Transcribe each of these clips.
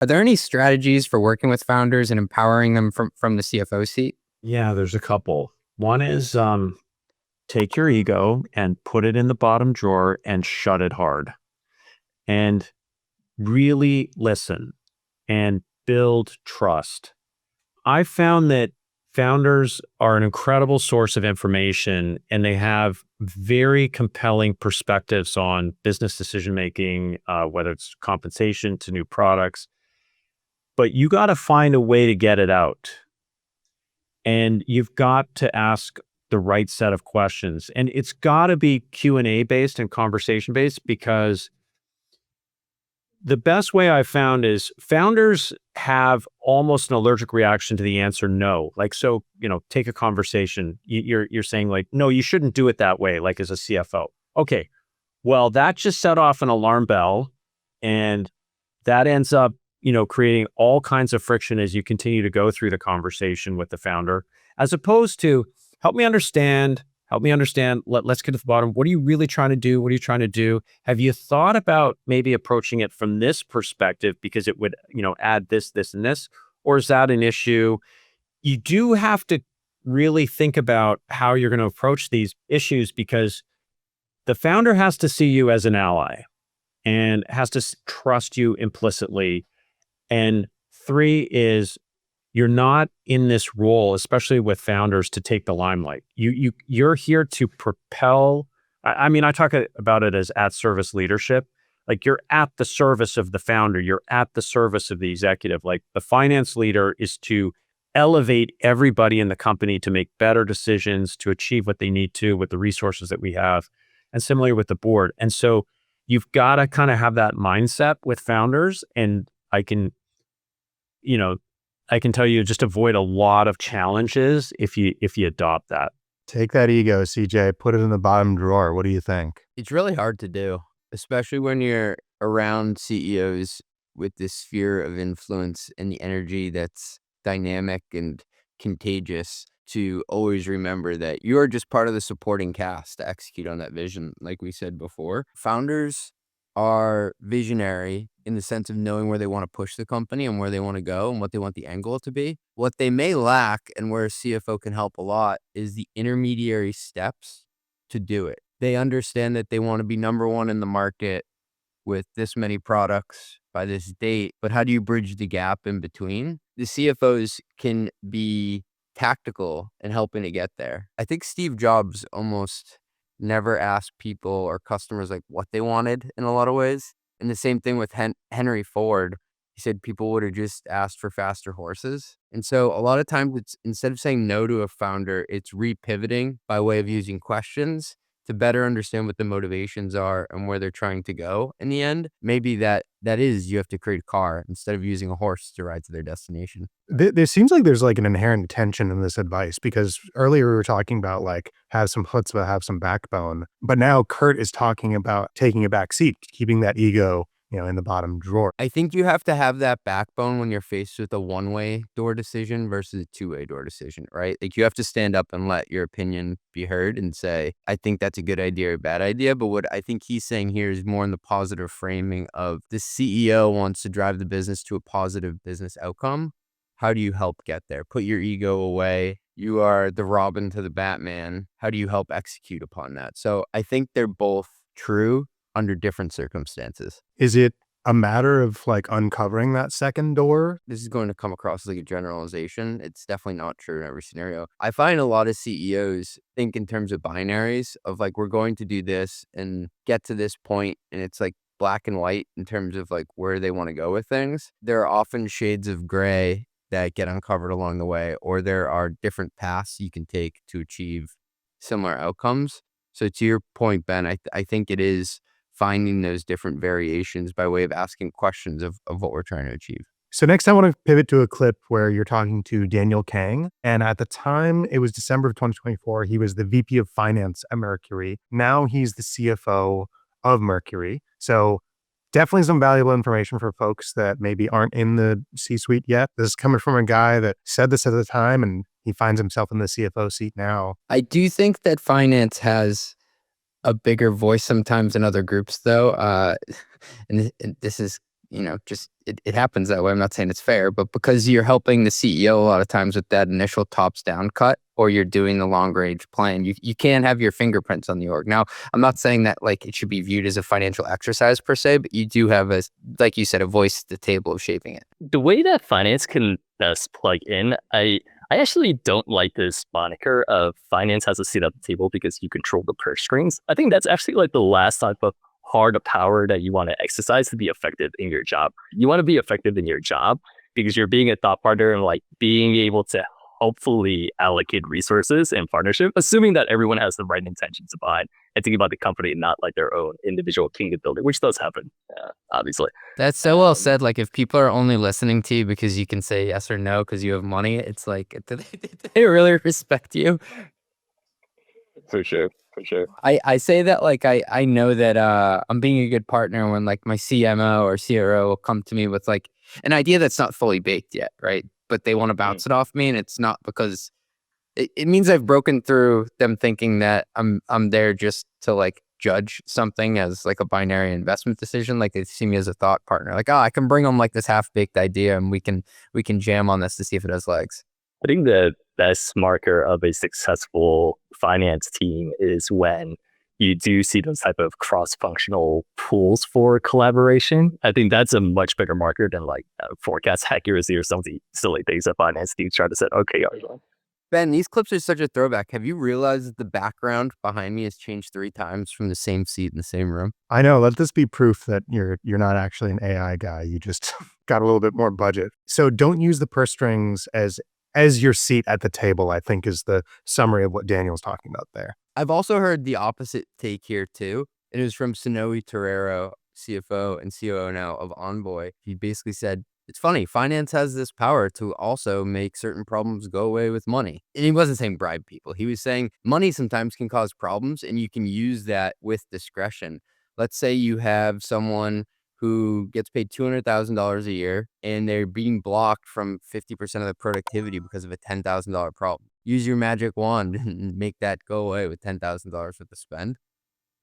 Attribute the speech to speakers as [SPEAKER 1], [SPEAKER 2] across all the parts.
[SPEAKER 1] Are there any strategies for working with founders and empowering them from the CFO seat?
[SPEAKER 2] Yeah, there's a couple. One is take your ego and put it in the bottom drawer and shut it hard. And really listen and build trust. I found that founders are an incredible source of information and they have very compelling perspectives on business decision making, whether it's compensation to new products. But you got to find a way to get it out. And you've got to ask the right set of questions. And it's got to be Q&A based and conversation based, because the best way I found is founders have almost an allergic reaction to the answer no. Like, so, take a conversation. You're saying like, no, you shouldn't do it that way, like as a CFO. Okay, well, that just set off an alarm bell, and that ends up, creating all kinds of friction as you continue to go through the conversation with the founder, as opposed to help me understand. Let's get to the bottom. What are you really trying to do? What are you trying to do? Have you thought about maybe approaching it from this perspective because it would, add this, this, and this? Or is that an issue? You do have to really think about how you're going to approach these issues, because the founder has to see you as an ally and has to trust you implicitly. And three is, you're not in this role, especially with founders, to take the limelight. You're here to propel. I talk about it as at service leadership. Like, you're at the service of the founder. You're at the service of the executive. Like, the finance leader is to elevate everybody in the company to make better decisions, to achieve what they need to with the resources that we have. And similarly with the board. And so you've got to kind of have that mindset with founders. And I can tell you, just avoid a lot of challenges if you adopt that.
[SPEAKER 3] Take that ego, CJ, put it in the bottom drawer. What do you think?
[SPEAKER 1] It's really hard to do, especially when you're around CEOs with this sphere of influence and the energy that's dynamic and contagious, to always remember that you are just part of the supporting cast to execute on that vision. Like we said before, founders are visionary in the sense of knowing where they want to push the company and where they want to go and what they want the end goal to be. What they may lack, and where a CFO can help a lot, is the intermediary steps to do it. They understand that they want to be number one in the market with this many products by this date, but how do you bridge the gap in between? The CFOs can be tactical in helping to get there. I think Steve Jobs almost never asked people or customers like what they wanted in a lot of ways. And the same thing with Henry Ford. He said people would have just asked for faster horses. And so a lot of times, it's, instead of saying no to a founder, it's repivoting by way of using questions to better understand what the motivations are and where they're trying to go in the end. Maybe that is, you have to create a car instead of using a horse to ride to their destination.
[SPEAKER 3] There seems like there's like an inherent tension in this advice, because earlier we were talking about like have some chutzpah, have some backbone. But now Kurt is talking about taking a back seat, keeping that ego, in the bottom drawer.
[SPEAKER 1] I think you have to have that backbone when you're faced with a one-way door decision versus a two-way door decision, right? Like, you have to stand up and let your opinion be heard and say, I think that's a good idea or a bad idea. But what I think he's saying here is more in the positive framing of the CEO wants to drive the business to a positive business outcome. How do you help get there? Put your ego away. You are the Robin to the Batman. How do you help execute upon that? So I think they're both true under different circumstances.
[SPEAKER 3] Is it a matter of like uncovering that second door?
[SPEAKER 1] This is going to come across like a generalization. It's definitely not true in every scenario. I find a lot of CEOs think in terms of binaries of like, we're going to do this and get to this point, and it's like black and white in terms of like where they want to go with things. There are often shades of gray that get uncovered along the way, or there are different paths you can take to achieve similar outcomes. So to your point, Ben, I think it is finding those different variations by way of asking questions of what we're trying to achieve.
[SPEAKER 3] So next I want to pivot to a clip where you're talking to Daniel Kang. And at the time, it was December of 2024, he was the VP of Finance at Mercury. Now he's the CFO of Mercury. So definitely some valuable information for folks that maybe aren't in the C-suite yet. This is coming from a guy that said this at the time, and he finds himself in the CFO seat now.
[SPEAKER 1] I do think that finance has a bigger voice sometimes in other groups, though. And this is just it happens that way. I'm not saying it's fair, but because you're helping the CEO a lot of times with that initial tops down cut, or you're doing the long range plan, you can't have your fingerprints on the org. Now, I'm not saying that like it should be viewed as a financial exercise per se, but you do have like you said, a voice at the table of shaping it.
[SPEAKER 4] The way that finance can best plug in, I actually don't like this moniker of finance has a seat at the table because you control the purse strings. I think that's actually like the last type of hard power that you want to exercise to be effective in your job. You want to be effective in your job because you're being a thought partner and like being able to hopefully allocate resources in partnership, assuming that everyone has the right intentions behind and thinking about the company and not like their own individual kingdom building, which does happen, obviously.
[SPEAKER 1] That's so well said. Like if people are only listening to you because you can say yes or no because you have money, it's like, do they really respect you?
[SPEAKER 4] For sure.
[SPEAKER 1] I say that like I know that I'm being a good partner when like my CMO or CRO will come to me with like an idea that's not fully baked yet, right? But they want to bounce it off me, and it's not because it means I've broken through them thinking that I'm there just to like judge something as like a binary investment decision. Like they see me as a thought partner. Like, oh, I can bring them like this half baked idea, and we can jam on this to see if it has legs.
[SPEAKER 4] I think the best marker of a successful finance team is when you do see those type of cross-functional pools for collaboration. I think that's a much bigger marker than like forecast accuracy or some of the silly things that finance teams try to say, okay,
[SPEAKER 1] Ben, these clips are such a throwback. Have you realized that the background behind me has changed 3 times from the same seat in the same room?
[SPEAKER 3] I know. Let this be proof that you're not actually an AI guy. You just got a little bit more budget. So don't use the purse strings as your seat at the table, I think is the summary of what Daniel's talking about there.
[SPEAKER 1] I've also heard the opposite take here too. It was from Sonoe Torero, CFO and COO now of Envoy. He basically said, it's funny, finance has this power to also make certain problems go away with money. And he wasn't saying bribe people. He was saying money sometimes can cause problems and you can use that with discretion. Let's say you have someone who gets paid $200,000 a year and they're being blocked from 50% of the productivity because of a $10,000 problem. Use your magic wand and make that go away with $10,000 worth of spend.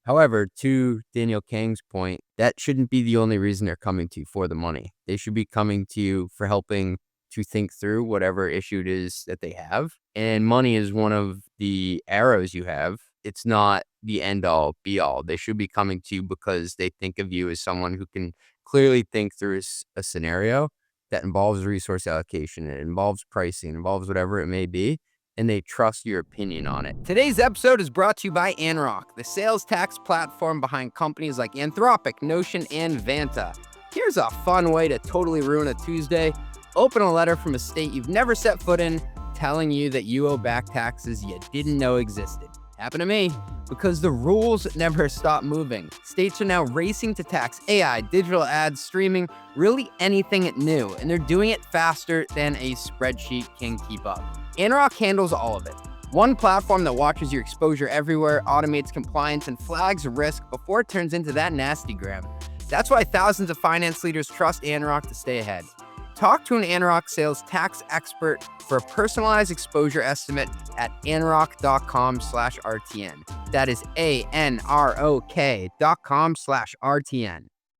[SPEAKER 1] However, to Daniel Kang's point, that shouldn't be the only reason they're coming to you for the money. They should be coming to you for helping to think through whatever issue it is that they have. And money is one of the arrows you have. It's not the end all be all. They should be coming to you because they think of you as someone who can clearly think through a scenario that involves resource allocation, it involves pricing, it involves whatever it may be, and they trust your opinion on it. Today's episode is brought to you by Anrock, the sales tax platform behind companies like Anthropic, Notion, and Vanta. Here's a fun way to totally ruin a Tuesday. Open a letter from a state you've never set foot in, telling you that you owe back taxes you didn't know existed. Happened to me, because the rules never stop moving. States are now racing to tax AI, digital ads, streaming, really anything new, and they're doing it faster than a spreadsheet can keep up. Anrock handles all of it. One platform that watches your exposure everywhere, automates compliance, and flags risk before it turns into that nasty gram. That's why thousands of finance leaders trust Anrock to stay ahead. Talk to an Anrock sales tax expert for a personalized exposure estimate at anrock.com/RTN. That is ANROK.com/RTN.